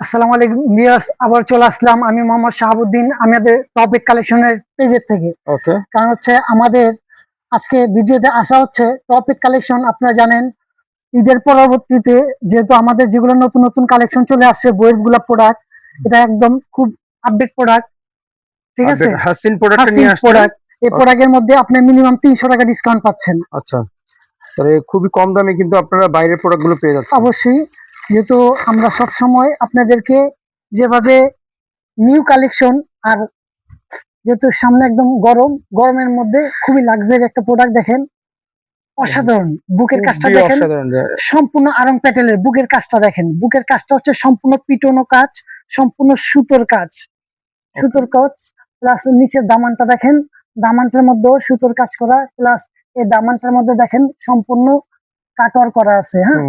আসসালামু আলাইকুম ভিউয়ার্স, আবার চলে আসলাম আমি মোহাম্মদ শাহাবুদ্দিন আমাদের টপিক কালেকশনের পেজের থেকে। ওকে। কারণ হচ্ছে আমাদের আজকে ভিডিওতে আসা হচ্ছে টপিক কালেকশন। আপনারা জানেন ঈদের পরবর্তীতে যেহেতু আমাদের যেগুলো নতুন নতুন কালেকশন চলে আসছে বইয়ের গুলা প্রোডাক্ট, এটা একদম খুব আপডেট প্রোডাক্ট, ঠিক আছে? হাসিন প্রোডাক্টটা হাসিল নিয়ে আসছেন। প্রোডাক্ট, এই প্রোডাক্টের মধ্যে আপনি মিনিমাম 300 টাকা ডিসকাউন্ট পাচ্ছেন। আচ্ছা, তাহলে খুবই কম দামে কিন্তু আপনারা বাইরের প্রোডাক্টগুলো পেয়ে যাচ্ছেন। অবশ্যই, যেহেতু আমরা সব সময় আপনাদেরকে যেভাবে নিউ কালেকশন, আর যেহেতু সামনে একদম গরমের মধ্যে খুবই লাক্সারি একটা প্রোডাক্ট দেখেন, অসাধারণ। বুকের কাজটা খুবই দেখেন, অসাধারণ। সম্পূর্ণ আরং প্যাটেলের বুকের কাজটা দেখেন। বুকের কাজটা হচ্ছে সম্পূর্ণ পিটোনো কাজ, সম্পূর্ণ সুতোর কাজ, সুতোর কাজ প্লাস নিচের দামানটা দেখেন, দামানটার মধ্যেও সুতোর কাজ করা, প্লাস এই দামানটার মধ্যে দেখেন সম্পূর্ণ কাটওয়ার করা আছে, হ্যাঁ।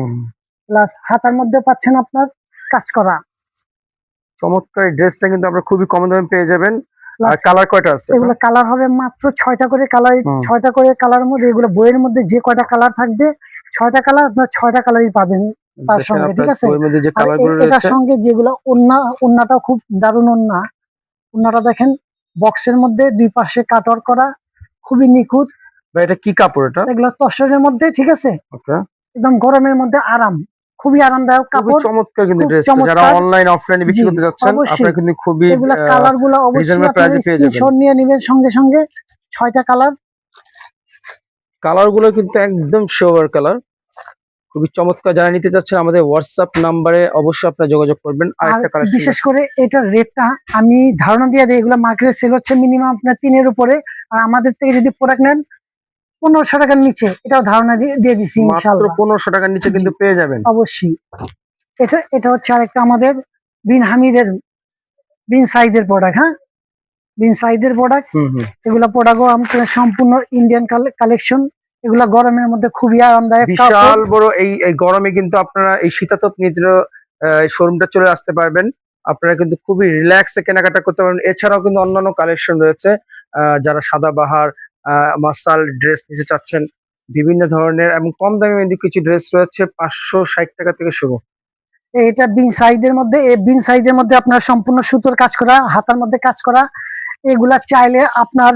প্লাস হাতার মধ্যে পাচ্ছেন আপনার কাজ করা। চমৎকার ড্রেসটা কিন্তু আপনারা খুবই কম দামে পেয়ে যাবেন। আর কালার কয়টা আছে? এগুলো কালার হবে মাত্র 6টা করে কালার। 6টা করে কালারের মধ্যে, এগুলো বইয়ের মধ্যে যে কয়টা কালার থাকবে 6টা কালার, আপনার 6টা কালারই পাবেন তার সঙ্গে, ঠিক আছে? বইয়ের মধ্যে যে কালারগুলো এটার রয়েছে, সঙ্গে যেগুলো ওন্নাটাও খুব দারুণ ওন্না। ওন্নাটা দেখেন বক্সের মধ্যে দুই পাশে কাটওয়ার্ক করা, খুবই নিখুঁত। বা এটা কি কাপড় এটা? এগুলো তসরের মধ্যে, ঠিক আছে? ওকে। একদম গরমের মধ্যে আরাম, খুবই আরামদায়ক খুবই কাপড়। চমৎকার কিন্তু খুব ড্রেসটা যারা চমৎকার। অনলাইন অফলাইনে বিক্রি জি, করতে যাচ্ছেন অবশ্যই। আপনারা কিন্তু খুবই এগুলা কালার গুলা অবশ্যই রিজনেবল আপনারা প্রাইসে পেয়ে যাবেন। স্ক্রিনশট নিয়ে নেবেন সঙ্গে সঙ্গে। 6টা কালার, কালারগুলো কিন্তু একদম সোবার কালার, খুবই চমৎকার। যারা নিতে চাচ্ছেন আমাদের হোয়াটসঅ্যাপ নাম্বারে অবশ্যই আপনারা যোগাযোগ করবেন। আর আরেকটা কালেকশন বিশেষ করে এটার রেটটা আমি ধারণা দিয়ে দিই, এগুলো মার্কেটে সেল হচ্ছে মিনিমাম আপনার 3-এর উপরে, আর আমাদের থেকে যদি প্রোডাক্ট নেন 1500 টাকার নিচে, এটাও ধারণা দিয়ে দিচ্ছি মাত্র ইনশাআল্লাহ। 1500 টাকার নিচে কিন্তু পেয়ে যাবেন। অবশ্যই। এটা হচ্ছে আরেকটা আমাদের বিন সাইদের প্রোডাক্ট, হ্যাঁ, বিন সাইদের প্রোডাক্ট। এগুলা প্রোডাক্টও আমাদের সম্পূর্ণ ইন্ডিয়ান কালেকশন। এগুলা গরমের মধ্যে খুবই আরামদায়ক, বিশাল বড় এই গরমে কিন্তু আপনারা এই শীতাতপ নিদ্র শোরুমটা চলে আসতে পারবেন। আপনারা কিন্তু খুবই রিল্যাক্সে কেনাকাটা করতে পারবেন। এছাড়াও কিন্তু অন্যান্য কালেকশন রয়েছে, যারা সাদাবাহার মাসাল ড্রেস নিতে চাচ্ছেন বিভিন্ন ধরনের এবং কম দামে কিন্তু কিছু ড্রেস রয়েছে 560 টাকা থেকে শুরু। এটা বিন সাইজের মধ্যে আপনার সম্পূর্ণ সুতোর কাজ করা, হাতার মধ্যে কাজ করা। এগুলা চাইলে আপনার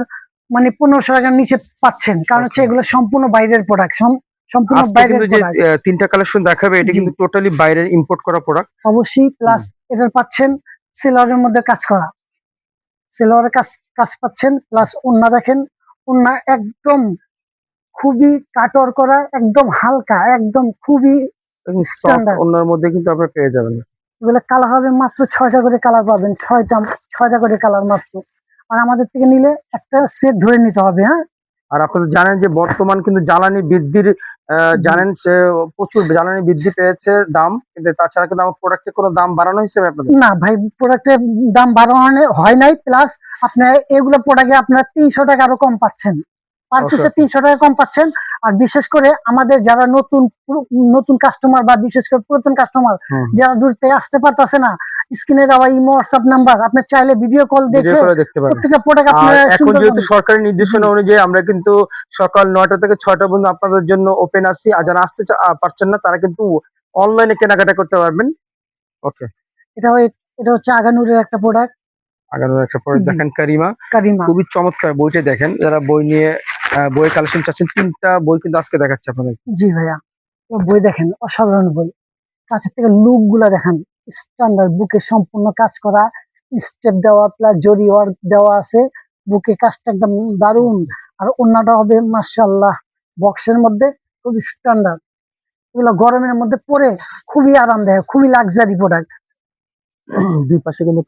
মানে 1500 টাকার নিচে পাচ্ছেন, কারণ হচ্ছে এগুলো সম্পূর্ণ বাইরের প্রোডাক্ট, সম্পূর্ণ আজকে বাইরের কিন্তু যে প্রোডাক্ট। তিনটা কালেকশন দেখাবে এটা কিন্তু টোটালি বাইরের ইম্পোর্ট করা প্রোডাক্ট। অবশ্যই। প্লাস এটার পাচ্ছেন সেলরের মধ্যে কাজ করা, সেলরের কাজ পাচ্ছেন। প্লাস ওন্না দেখেন, ওন্না একদম খুবই কাটর করা, একদম হালকা, একদম খুবই সফট স্ট্যান্ডার্ড। ওনার মধ্যে কিন্তু আপনারা পেয়ে যাবেন। এগুলো কালার হবে মাত্র 6টা করে কালার পাবেন, 6টা করে কালার মাত্র। আর আমাদের থেকে নিলে একটা সেট ধরে নিতে হবে, হ্যাঁ। আর আপনারা জানেন যে বর্তমান কিন্তু জ্বালানি বৃদ্ধির জানেন সে প্রচুর জ্বালানি বৃদ্ধি পেয়েছে দাম, কিন্তু তাছাড়া কিন্তু আমার প্রোডাক্টে কোনো দাম বাড়ানো হিসেবে আপনাদের না ভাই, প্রোডাক্টের দাম বাড়ানো হয় নাই। প্লাস আপনার এগুলো প্রোডাক্টে আপনারা 300 টাকা আরো কম পাচ্ছেন, পার পিসে 300 টাকা কম পাচ্ছেন। আর বিশেষ করে আমাদের যারা নতুন কাস্টমার বা বিশেষ করে পুরাতন কাস্টমার যারা দূর থেকে আসতে পারতেছে না, স্ক্রিনে দেওয়া ইমো হোয়াটসঅ্যাপ নাম্বার, আপনি চাইলে ভিডিও কল দেখে দেখতে পারেন। প্রত্যেকটা প্রোডাক্ট আপনারা এখন যেহেতু সরকারি নির্দেশনা অনুযায়ী আমরা কিন্তু সকাল 9টা থেকে 6টা পর্যন্ত আপনাদের জন্য ওপেন আছি। আর যারা আসতে পারছেন না তারা কিন্তু অনলাইনে কেনাকাটা করতে পারবেন। ওকে। এটা হচ্ছে আগানুরের একটা প্রোডাক্ট। আগানোর একটা প্রোডাক্ট দেখেন কারিমা, কারিমা খুবই চমৎকার। বইটা দেখেন, যারা বই নিয়ে বইয়ের কালেকশন চাচ্ছেন, 3টা বই কিন্তু আজকে দেখাচ্ছে আপনাদের। জি ভাইয়া, বই দেখেন, অসাধারণ বই। কাছের থেকে লুক গুলা দেখেন, স্ট্যান্ডার্ড, বুকে সম্পূর্ণ কাজ করা, স্টেপ দেওয়া প্লাস জরি ওয়ার্ক দেওয়া আছে। বুকে কাজটা একদম দারুণ। আর ওন্নাটা হবে মাশাআল্লাহ বক্সের মধ্যে, খুবই স্ট্যান্ডার্ড। এগুলো গরমের মধ্যে পরে খুবই আরামদায়ক, খুবই লাক্সারি প্রোডাক্ট। দুই পাশে কিন্তু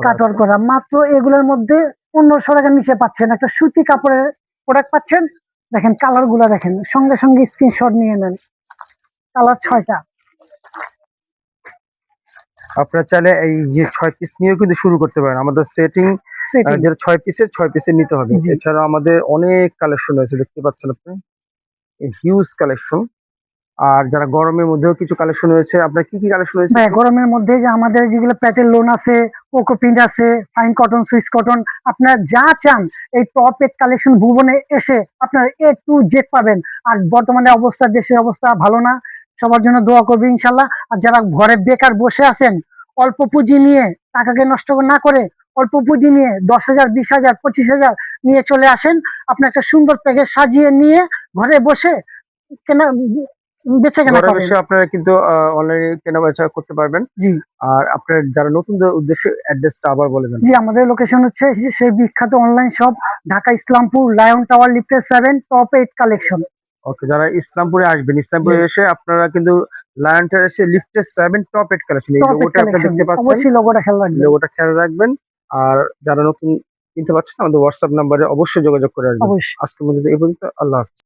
কাটওয়ার্ক করা, মাত্র এগুলোর মধ্যে 1500 টাকার নিচে পাচ্ছেন। একটা সুতি কাপড়ের প্রোডাক্ট পাচ্ছেন। দেখেন কালার গুলা দেখেন, সঙ্গে সঙ্গে স্ক্রিনশট নিয়ে নেন। কালার 6টা। আপনারা চাইলে এই যে 6 পিস নিয়েও কিন্তু শুরু করতে পারেন। আমাদের সেটিং যেটা 6 পিসের নিতে হবে। এছাড়া আমাদের অনেক কালেকশন রয়েছে, দেখতে পাচ্ছেন আপনি হিউজ কালেকশন। আর যারা গরমের মধ্যেও কিছু কালেকশন রয়েছে, আপনার কি কালেকশন রয়েছে? গরমের মধ্যে যে আমাদের যেগুলো প্যাটেল লোন আছে, কোকো প্রিন্ট আছে, ফাইন কটন, সুইস কটন, আপনারা যা চান এই টপ এড কালেকশন ভুবনে এসে আপনারা A to Z পাবেন। আর বর্তমানে দেশের অবস্থা ভালো না, সবার জন্য দোয়া করবে ইনশাল্লাহ। আর যারা ঘরে বেকার বসে আছেন, অল্প পুঁজি নিয়ে টাকাকে নষ্ট না করে অল্প পুঁজি নিয়ে 10,000, 20,000, 25,000 নিয়ে চলে আসেন। আপনি একটা সুন্দর প্যাকেজ সাজিয়ে নিয়ে ঘরে বসে কেনা বেচে কেনা ঘরে করেন। বসে আপনারা কিন্তু অনলাইনে কেনা বেচা করতে পারবেন। জি আর আপনার যারা নতুনদের উদ্দেশ্যে অ্যাড্রেসটা আবার বলে দেন। জি, আমাদের লোকেশন হচ্ছে সেই বিখ্যাত online shop Dhaka Islampur Lion Tower lifted 7 top 8 collection. Okay, যারা ইসলামপুরে আসবেন, ইসলামপুরে জি, এসে আপনারা কিন্তু লায়ন টেরাসে লিফটেড 7 টপ 8 কালেকশন, এই টপ 8 লোগোটা আপনারা কালেকশন, দেখতে পাচ্ছেন। অবশ্যই লোগোটা খেয়াল রাখবেন। লোগোটা খেয়াল রাখবেন। আর যারা নতুন কিনতে পারছেন আমাদের হোয়াটসঅ্যাপ নাম্বারে অবশ্যই যোগাযোগ করে আসবেন। অবশ্যই। আজকের মধ্যে এই পর্যন্ত। আল্লাহ হাফেজ।